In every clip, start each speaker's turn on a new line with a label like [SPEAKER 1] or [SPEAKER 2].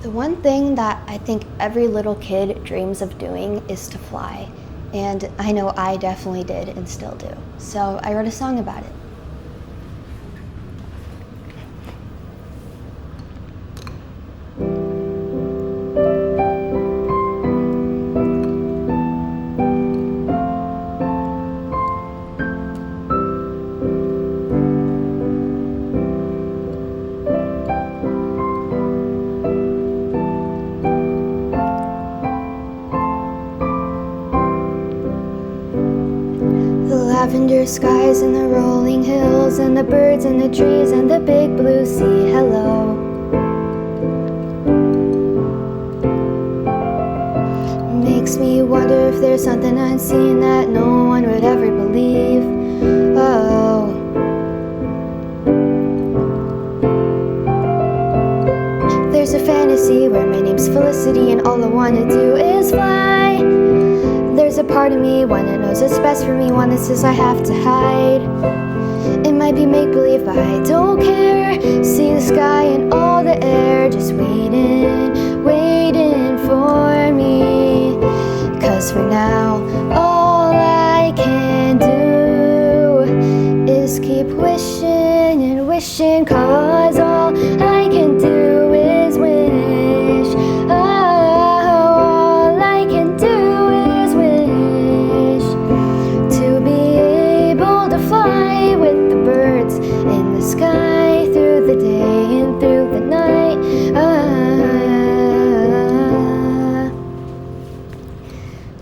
[SPEAKER 1] The one thing that I think every little kid dreams of doing is to fly. And I know I definitely did and still do. So I wrote a song about it. Lavender skies and the rolling hills and the birds and the trees and the big blue sea, hello. Makes me wonder if there's something unseen that no one would ever believe. Oh. There's a fantasy where my name's Felicity and all I wanna do is fly. There's a part of me, one that knows it's best for me, one that says I have to hide. It might be make-believe, but I don't care. See the sky and all the air just waiting, waiting for me. 'Cause for now, all I can do is keep wishing and wishing, 'cause all I can do is wish. All I can do is wish to be able to fly with the birds in the sky through the day and through the night.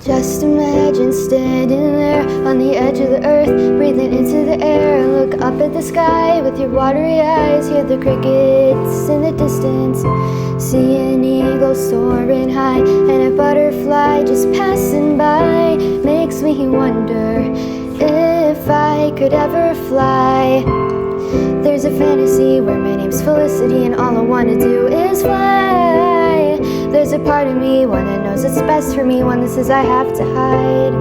[SPEAKER 1] Just imagine standing there on the edge of the earth, breathing into the air. Look up at the sky with your watery eyes, hear the crickets in the distance. See an eagle soaring high and a butterfly just passing by. Makes me wonder if I could ever fly. There's a fantasy where my name's Felicity and all I wanna do is fly. There's a part of me, one that knows it's best for me, one that says I have to hide.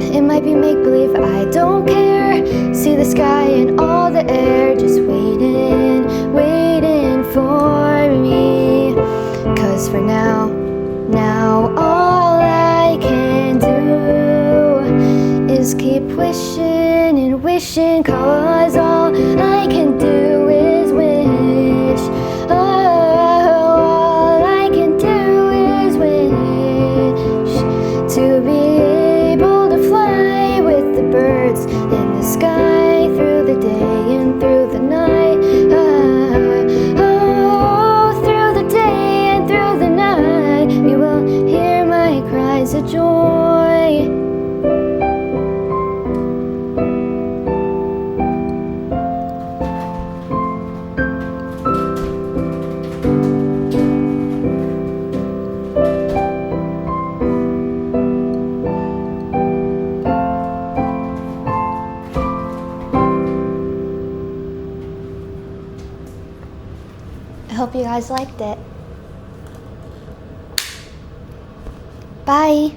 [SPEAKER 1] It might be make-believe, I don't care. See the sky and all the air just waiting, waiting for me. 'Cause for now all I can do is keep wishing and wishing, 'cause all I can do is wish. All I can do is wish to be able to fly with the birds in the sky through the day and through the night. Oh, through the day and through the night, you will hear my cries of joy. I hope you guys liked it. Bye.